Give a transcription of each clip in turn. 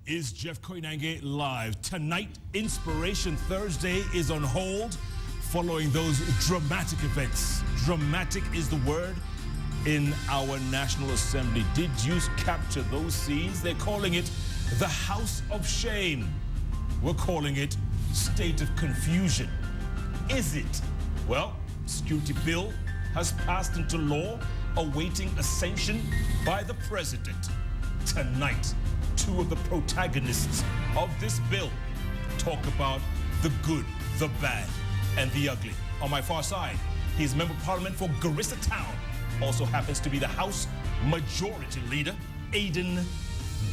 is Jeff Koinange live. Tonight, Inspiration Thursday is on hold following those dramatic events. Dramatic is the word in our National Assembly. Did you capture those scenes? They're calling it the House of Shame. We're calling it State of Confusion. Is it? Well, security bill has passed into law, awaiting a sanction by the president. Tonight, two of the protagonists of this bill talk about the good, the bad, and the ugly. On my far side, he's Member of Parliament for Garissa Town. Also happens to be the House Majority Leader, Aden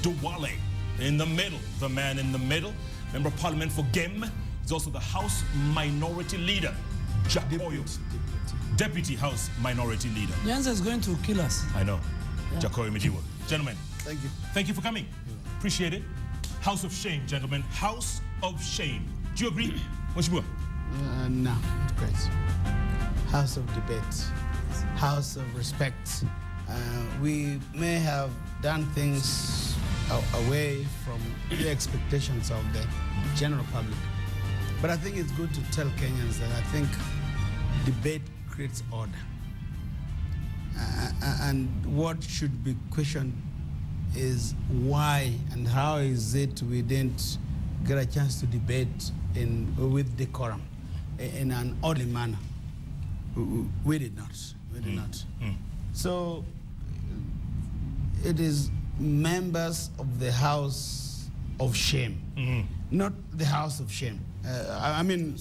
Duale. In the middle, the man in the middle, Member of Parliament for Gem, is also the House Minority Leader, Jakoyo. Deputy House Minority Leader. The answer is going to kill us. I know. Yeah. Jakoyo Midiwo. Gentlemen. Thank you. Thank you for coming. Appreciate it. House of Shame, gentlemen. House of Shame. Do you agree? Mheshimiwa? No, not quite. House of debate. House of respect. We may have done things away from the expectations of the general public. But I think it's good to tell Kenyans that I think debate creates order. And what should be questioned is why and how is it we didn't get a chance to debate with decorum in an orderly manner. We did not. We did not. So it is members of the House of Shame, not the House of Shame. I mean,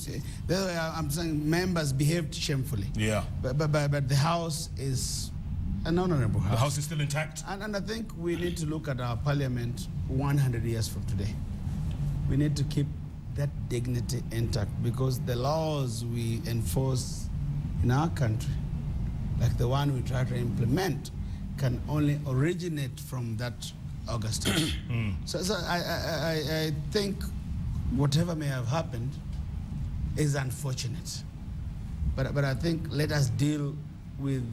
I'm saying members behaved shamefully. Yeah. But the House is an honorable House. The House is still intact? And I think we need to look at our Parliament 100 years from today. We need to keep that dignity intact because the laws we enforce in our country, like the one we try to implement, can only originate from that August. So I think whatever may have happened is unfortunate. But I think let us deal with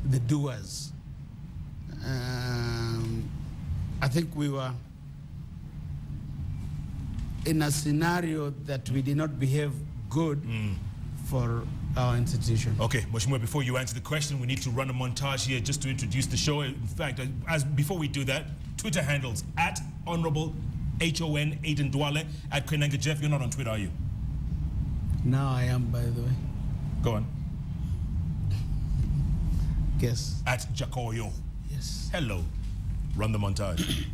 the doers. I think we were in a scenario that we did not behave good for our institution. Okay, Mheshimiwa, before you answer the question, we need to run a montage here just to introduce the show. In fact, before we do that, Twitter handles at Honorable HON Aden Duale, at Koinange Jeff. You're not on Twitter, are you? Now I am, by the way. Go on. Yes. At Jakoyo. Yes. Hello. Run the montage.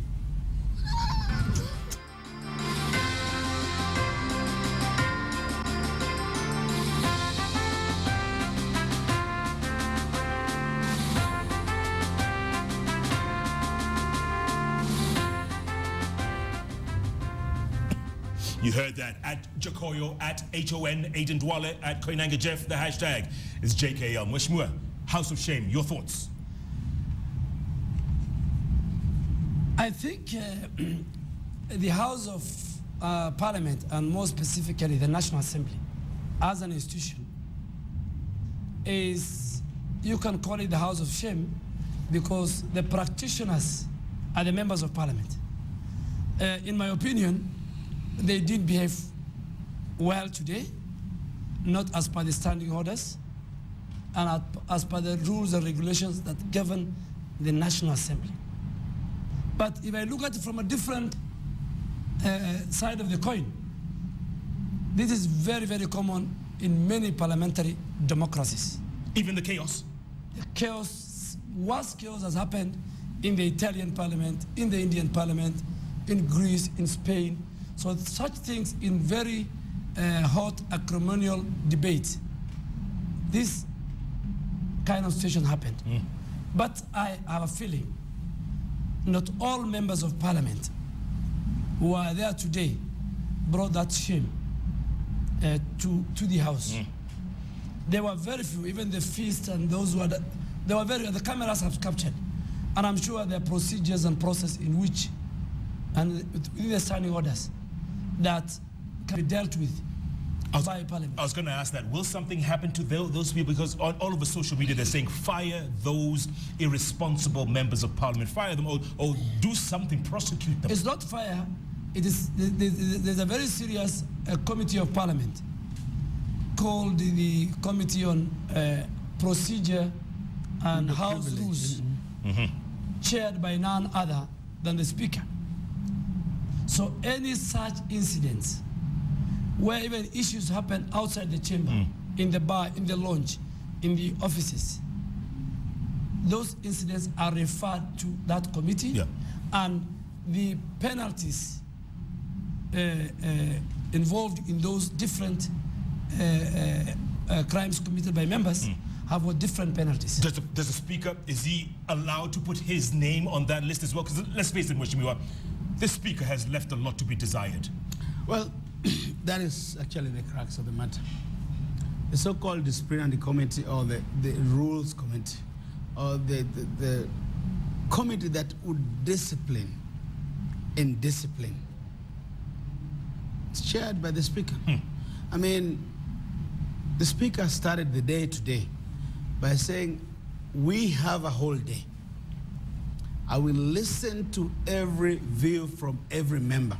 You heard that. At Jakoyo, at HON Aden Duale, at Koinange Jeff. The hashtag is JKL. Mheshimiwa, House of Shame, your thoughts? I think the House of Parliament, and more specifically the National Assembly, as an institution, is, you can call it the House of Shame because the practitioners are the members of Parliament. In my opinion, they did behave well today, not as per the standing orders, and as per the rules and regulations that govern the National Assembly. But if I look at it from a different side of the coin, this is very, very common in many parliamentary democracies. Even the chaos? The chaos, worse chaos has happened in the Italian parliament, in the Indian parliament, in Greece, in Spain. So such things in very hot acrimonial debate, this kind of situation happened. But I have a feeling not all members of Parliament who are there today brought that shame to the House. There were very few, even the feast and those who had, they were very, the cameras have captured. And I'm sure there are procedures and process in which, and within the standing orders, that can be dealt with. by Parliament. I was going to ask that. Will something happen to those people? Because on all over social media, they're saying fire those irresponsible members of Parliament. Fire them or do something, prosecute them. It's not fire. It is, there's a very serious committee of Parliament called the Committee on Procedure and House Rules, chaired by none other than the Speaker. So any such incidents where even issues happen outside the chamber, in the bar, in the lounge, in the offices, those incidents are referred to that committee, and the penalties involved in those different crimes committed by members have got different penalties. Does the Speaker, is he allowed to put his name on that list as well? Because let's face it, Mheshimiwa, this Speaker has left a lot to be desired. Well, that is actually the crux of the matter. The so-called disciplinary committee, or the rules committee, or the committee that would discipline and discipline, it's chaired by the Speaker. I mean, the Speaker started the day today by saying, we have a whole day. I will listen to every view from every member.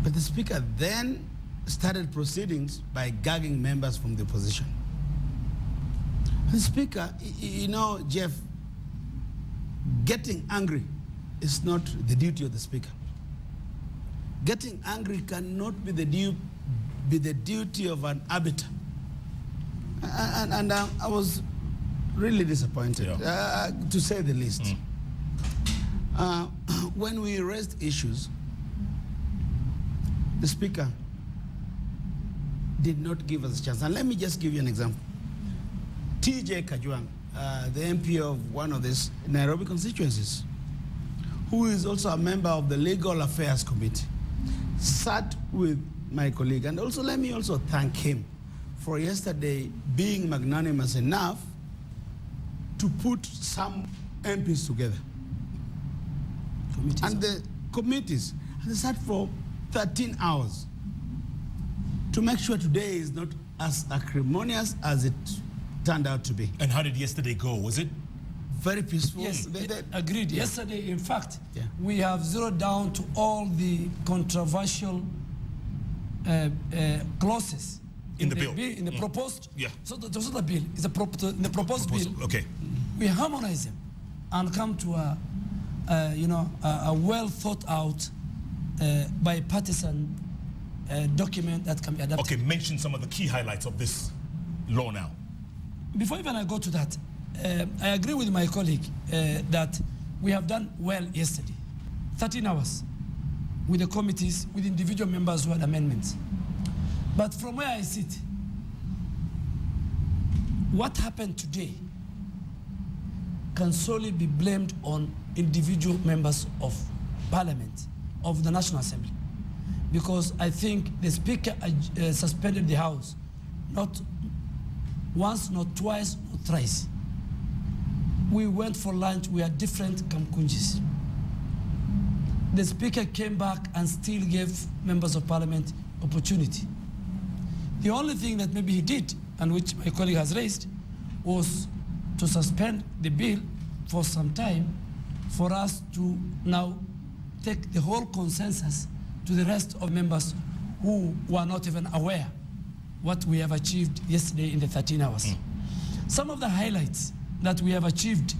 But the Speaker then started proceedings by gagging members from the opposition. The Speaker, you know, Jeff, getting angry is not the duty of the Speaker. Getting angry cannot be the duty of an arbiter. And I was really disappointed, to say the least. When we raised issues, the Speaker did not give us a chance. And let me just give you an example. TJ Kajwang, the MP of one of these Nairobi constituencies, who is also a member of the Legal Affairs Committee, sat with my colleague. And also, let me also thank him for yesterday being magnanimous enough to put some MPs together. And the committees, and they sat for 13 hours to make sure today is not as acrimonious as it turned out to be. And how did yesterday go? Was it very peaceful? Yes, agreed. Yeah. Yesterday, in fact, we have zeroed down to all the controversial clauses in the bill. In the proposed. So that's not a bill. It's in the proposed bill. Okay. We harmonize them and come to a well thought out bipartisan document that can be adapted. Okay, mention some of the key highlights of this law now. Before even I go to that, I agree with my colleague that we have done well yesterday. 13 hours with the committees, with individual members who had amendments. But from where I sit, what happened today can solely be blamed on individual members of Parliament, of the National Assembly. Because I think the Speaker suspended the House, not once, not twice, not thrice. We went for lunch, we had different kamkunjis. The Speaker came back and still gave members of Parliament opportunity. The only thing that maybe he did, and which my colleague has raised, was to suspend the bill for some time for us to now take the whole consensus to the rest of members who were not even aware what we have achieved yesterday in the 13 hours. Some of the highlights that we have achieved,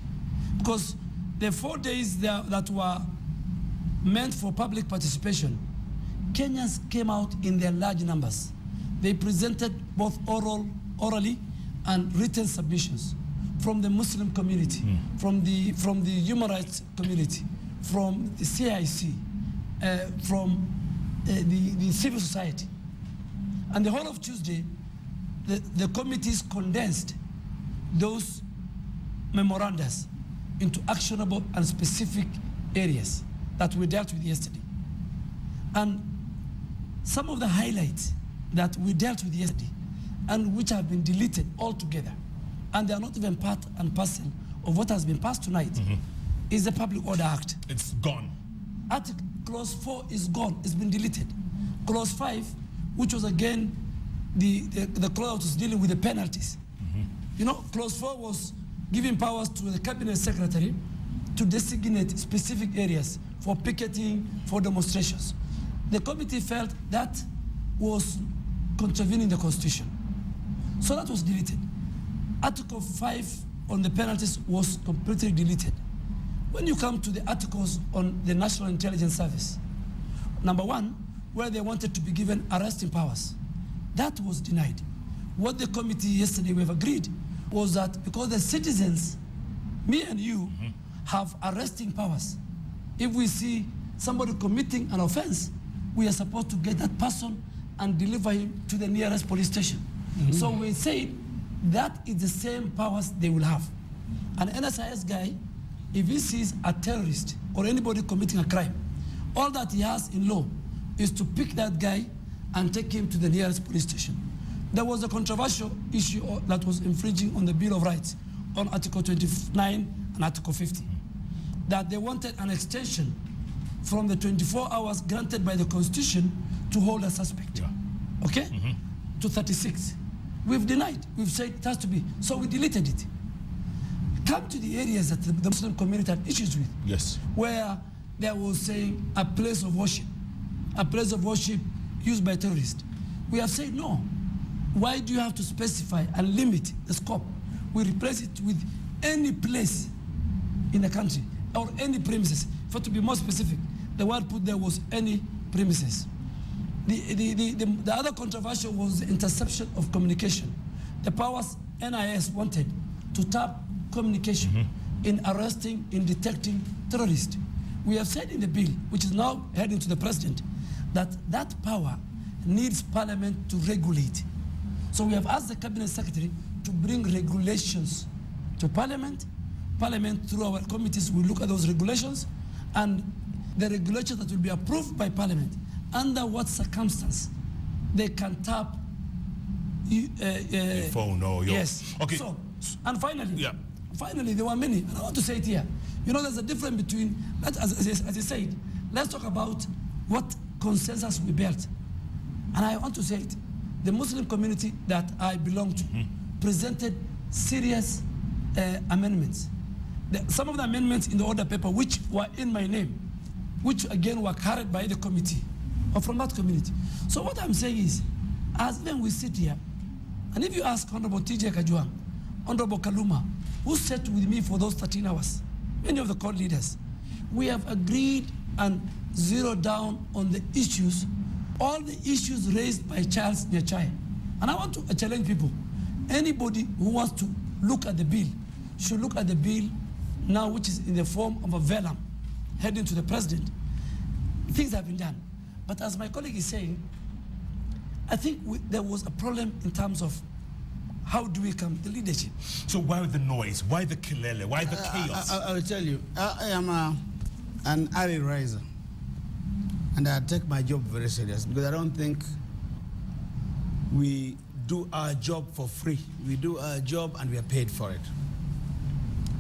because the 4 days that were meant for public participation, Kenyans came out in their large numbers. They presented both orally and written submissions from the Muslim community, from the human rights community, from the CIC, from the civil society. And the whole of Tuesday, the committees condensed those memorandums into actionable and specific areas that we dealt with yesterday. And some of the highlights that we dealt with yesterday and which have been deleted altogether, and they are not even part and parcel of what has been passed tonight, is the Public Order Act. It's gone. Clause 4 is gone, it's been deleted. Clause 5 which was again the clause was dealing with the penalties. You know, clause 4 was giving powers to the cabinet secretary to designate specific areas for picketing, for demonstrations. The committee felt that was contravening the constitution. So that was deleted. Article 5 on the penalties was completely deleted. When you come to the articles on the National Intelligence Service, number 1, where they wanted to be given arresting powers, that was denied. What the committee yesterday we have agreed was that because the citizens, me and you, have arresting powers. If we see somebody committing an offense, we are supposed to get that person and deliver him to the nearest police station. So we say that is the same powers they will have. An NSIS guy, if he sees a terrorist or anybody committing a crime, all that he has in law is to pick that guy and take him to the nearest police station. There was a controversial issue that was infringing on the Bill of Rights on Article 29 and Article 50, that they wanted an extension from the 24 hours granted by the Constitution to hold a suspect, okay, to 36. We've denied, we've said it has to be, so we deleted it. Come to the areas that the Muslim community had issues with, where there was saying a place of worship used by terrorists. We have said no. Why do you have to specify and limit the scope? We replace it with any place in the country or any premises. For to be more specific, the word put there was any premises. The other controversial was the interception of communication. The powers NIS wanted to tap communication in arresting, in detecting terrorists. We have said in the bill, which is now heading to the president, that that power needs Parliament to regulate. So we have asked the Cabinet Secretary to bring regulations to Parliament. Parliament, through our committees, will look at those regulations, and the regulations that will be approved by Parliament, under what circumstance they can tap phone or your... Yes. Okay. So, and finally, there were many, and I want to say it here. You know, there's a difference between, as you said, let's talk about what consensus we built. And I want to say it. The Muslim community that I belong to presented serious amendments. Some of the amendments in the order paper, which were in my name, which again were carried by the committee, or from that community. So what I'm saying is, as when we sit here, and if you ask Honorable TJ Kajwang, Honorable Kaluma, who sat with me for those 13 hours, many of the court leaders, we have agreed and zeroed down on the issues, all the issues raised by Charles Nyachai. And I want to challenge people. Anybody who wants to look at the bill should look at the bill now, which is in the form of a vellum heading to the president. Things have been done. But as my colleague is saying, I think there was a problem in terms of how do we come to leadership. So why the noise? Why the kelele? Why the chaos? I will tell you, I am an early riser. And I take my job very serious because I don't think we do our job for free. We do our job and we are paid for it.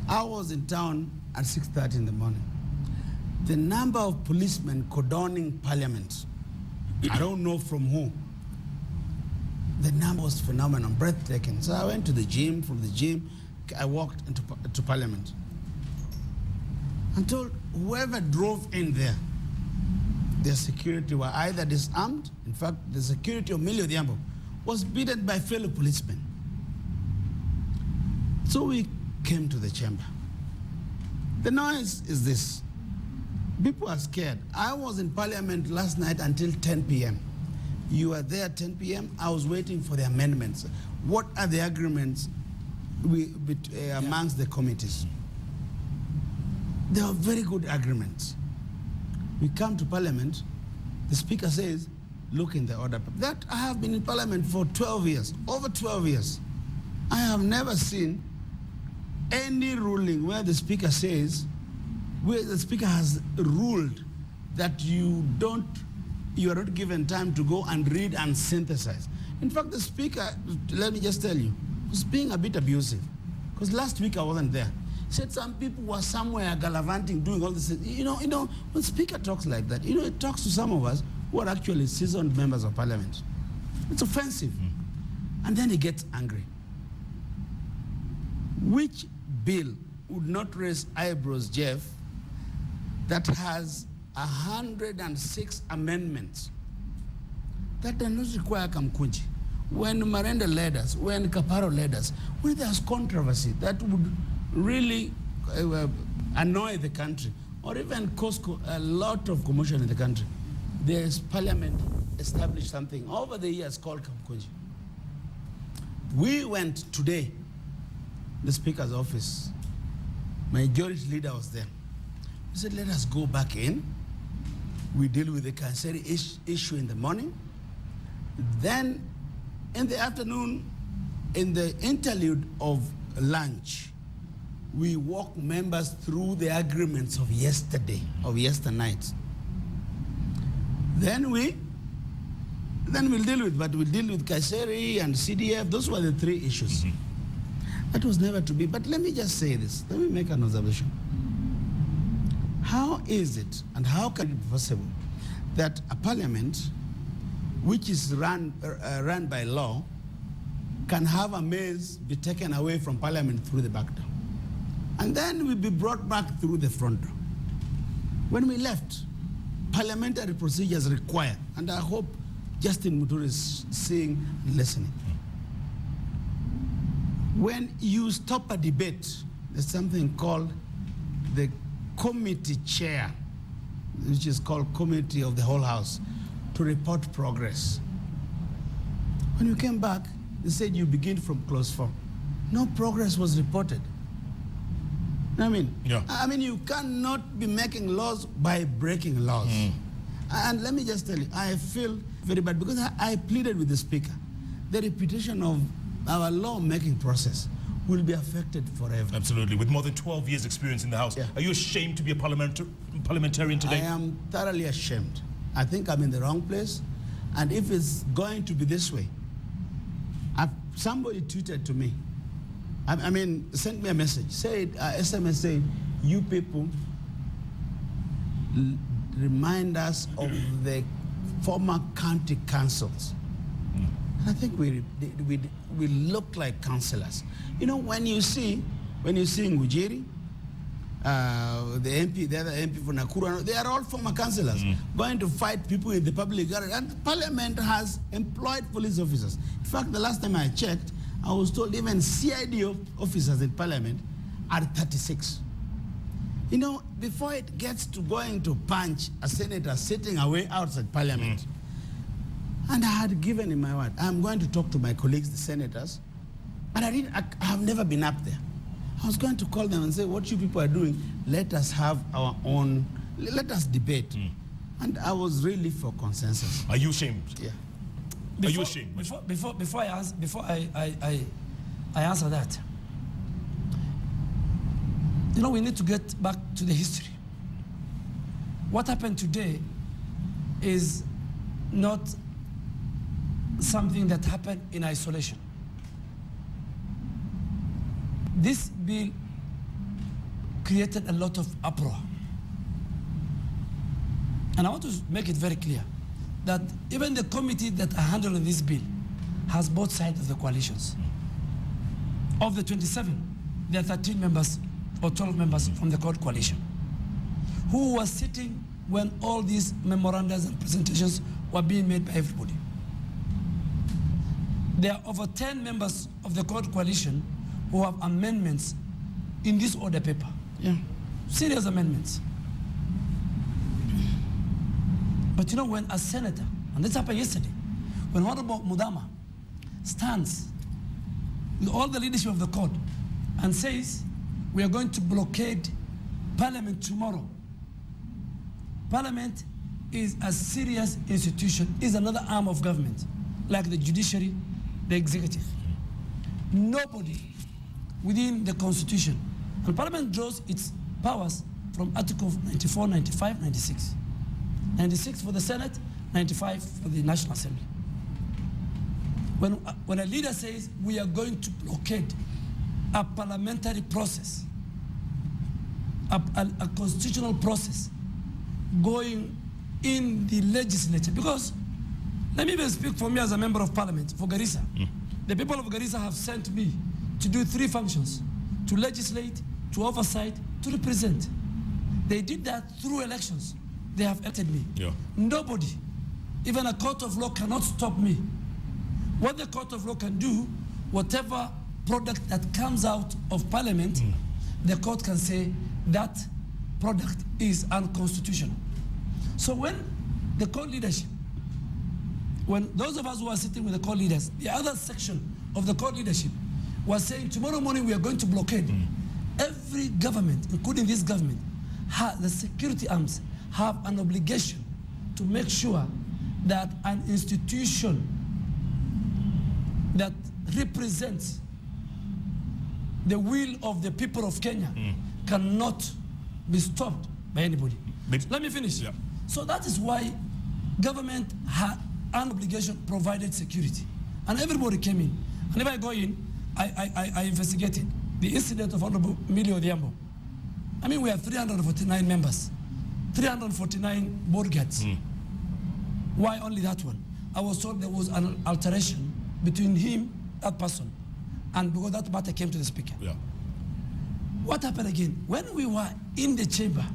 I was in town at 6:30 in the morning. The number of policemen cordoning Parliament, I don't know from who. The number was phenomenal, breathtaking. So I went to the gym. From the gym, I walked into Parliament. I'm told whoever drove in there, their security were either disarmed. In fact, the security of Millie Odhiambo was beaten by fellow policemen. So we came to the chamber. The noise is this. People are scared. I was in Parliament last night until 10 p.m. You were there at 10 p.m. I was waiting for the amendments. What are the agreements amongst the committees? They are very good agreements. We come to Parliament, the Speaker says, look in the order. That I have been in Parliament for 12 years, over 12 years. I have never seen any ruling where the Speaker says, where the Speaker has ruled that you are not given time to go and read and synthesize. In fact, the Speaker, let me just tell you, was being a bit abusive. Because last week I wasn't there. He said some people were somewhere gallivanting, doing all this. You know, when Speaker talks like that, it talks to some of us who are actually seasoned members of Parliament. It's offensive. And then he gets angry. Which bill would not raise eyebrows, Jeff, that has 106 amendments that do not require Kamkunji? When Marenda led us, when Kaparo led us, when there's controversy that would really annoy the country or even cause a lot of commotion in the country, there's Parliament established something over the years called Kamkunji. We went today, the Speaker's office, Majority Leader was there. He said, let us go back in. We deal with the Kanseri issue in the morning. Then in the afternoon, in the interlude of lunch, we walk members through the agreements of yesterday, of yesternight. Then we'll deal with, but we'll deal with Kayseri and CDF. Those were the three issues. That was never to be. But let me just say this. Let me make an observation. How is it, and how can it be possible that a parliament which is run by law can have a maize be taken away from parliament through the back door, and then will be brought back through the front door? When we left, parliamentary procedures require, and I hope Justin Muturi is seeing and listening. When you stop a debate, there's something called the committee chair, which is called committee of the whole house, to report progress. When you came back, they said you begin from clause 4. No progress was reported. I mean, you cannot be making laws by breaking laws. And let me just tell you, I feel very bad because I pleaded with the Speaker. The reputation of our law-making process will be affected forever. Absolutely. With more than 12 years experience in the House, are you ashamed to be a parliamentarian today? I am thoroughly ashamed. I think I'm in the wrong place. And if it's going to be this way, somebody tweeted to me, sent me a message, said, SMS saying, you people remind us of the former county councils. I think we look like councillors. You know, when you see Ngujiri, the MP, the other MP for Nakuru, they are all former councillors going to fight people in the public area. And Parliament has employed police officers. In fact, the last time I checked, I was told even CID officers in Parliament are 36. You know, before it gets to going to punch a senator sitting away outside Parliament, and I had given him my word, I'm going to talk to my colleagues, the senators, but I have never been up there. I was going to call them and say, what you people are doing, let us have our own, let us debate. And I was really for consensus. Are you ashamed? Yeah. Are you ashamed? Before I answer that, you know, we need to get back to the history. What happened today is not something that happened in isolation. This bill created a lot of uproar. And I want to make it very clear that even the committee that are handling this bill has both sides of the coalitions. Of the 27, there are 13 members or 12 members from the Court Coalition who were sitting when all these memorandums and presentations were being made by everybody. There are over 10 members of the Court Coalition who have amendments in this order paper. Yeah. Serious amendments. But you know, when a senator, and this happened yesterday, when Honorable Mudama stands with all the leadership of the court and says, we are going to blockade Parliament tomorrow. Parliament is a serious institution, is another arm of government, like the judiciary, the executive. Nobody within the Constitution, and Parliament draws its powers from Article 94, 95, 96. 96 for the Senate, 95 for the National Assembly. When a leader says we are going to blockade a parliamentary process, a constitutional process going in the legislature, because Let me even speak for me as a member of parliament for Garissa. The people of Garissa have sent me to do 3 functions: to legislate, to oversight, to represent. They did that through elections. They have elected me. Yeah. Nobody, even a court of law, cannot stop me. What the court of law can do, whatever product that comes out of parliament, the court can say that product is unconstitutional. So when the court leadership, when those of us who are sitting with the court leaders, the other section of the court leadership was saying tomorrow morning we are going to blockade. Every government, including this government, the security arms have an obligation to make sure that an institution that represents the will of the people of Kenya cannot be stopped by anybody. Let me finish. Yeah. So that is why government had an obligation provided security. And everybody came in. And if I go in, I investigated the incident of Honorable Midiwo. I mean, we have 349 members, 349 bodyguards. Why only that one? I was told there was an alteration between him, that person, and because that matter came to the speaker. Yeah. What happened again? When we were in the chamber,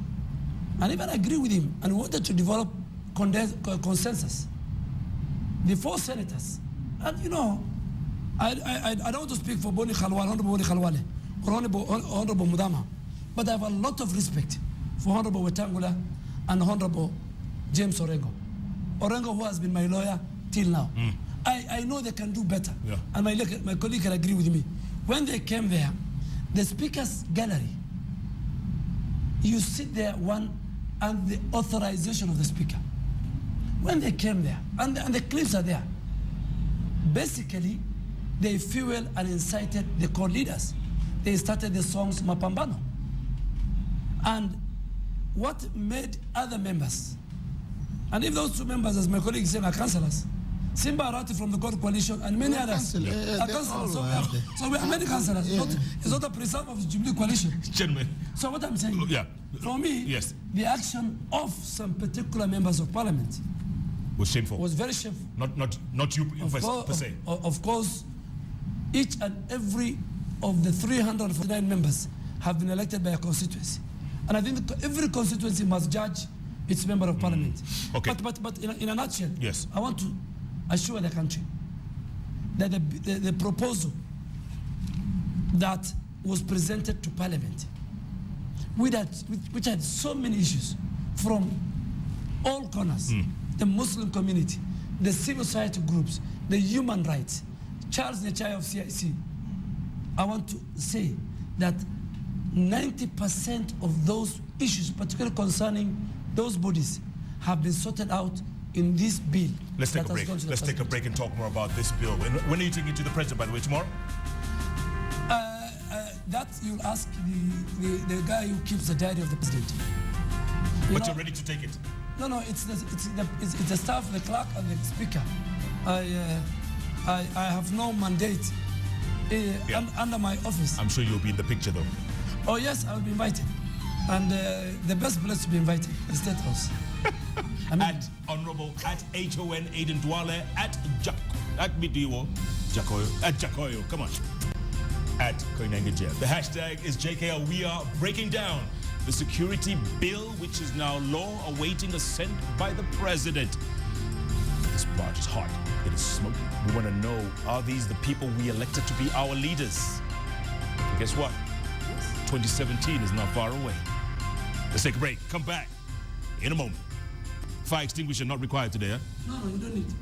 and even agree with him, and we wanted to develop consensus, the 4 senators, and you know, I don't want to speak for Boni Khalwale, Honorable Boni Khalwale, or Honorable Mudama, but I have a lot of respect for Honorable Wetangula and Honorable James Orengo. Orengo, who has been my lawyer till now. I know they can do better. Yeah. And my colleague can agree with me. When they came there, the speaker's gallery, you sit there and the authorization of the speaker. When they came there, and the clips are there, basically, they fueled and incited the core leaders. They started the songs Mapambano. And what made other members, and if those 2 members, as my colleague said, are councillors, Simba Arati from the Core Coalition and many others are councillors. So we have many councillors. It's not a preserve of the Jubilee Coalition. Gentlemen. So what I'm saying, for me, yes, the action of some particular members of parliament was shameful. Was very shameful. Not you per se. Of course, each and every of the 349 members have been elected by a constituency. And I think every constituency must judge its member of parliament. Okay. But in a nutshell, yes, I want to assure the country that the proposal that was presented to parliament, which had so many issues from all corners, the Muslim community, the civil society groups, the human rights, Charles Nechai of CIC, I want to say that 90% of those issues, particularly concerning those bodies, have been sorted out in this bill. Let's take a break. Let's take a break and talk more about this bill. When are you taking it to the president, by the way, tomorrow? That you'll ask the guy who keeps the diary of the president. But you're ready to take it? No, it's the staff, the clerk, and the speaker. I have no mandate under my office. I'm sure you'll be in the picture, though. Oh yes, I'll be invited. And the best place to be invited is State House. At Honorable, at HON Aden Duale, at Midiwo, Jakoyo, at Jakoyo, come on. At Koinange. The hashtag is JKL. We are breaking down the security bill, which is now law, awaiting assent by the president. This barge is hot. It is smoking. We want to know, are these the people we elected to be our leaders? And guess what? 2017 is not far away. Let's take a break. Come back in a moment. Fire extinguisher not required today, huh? No, you don't need it.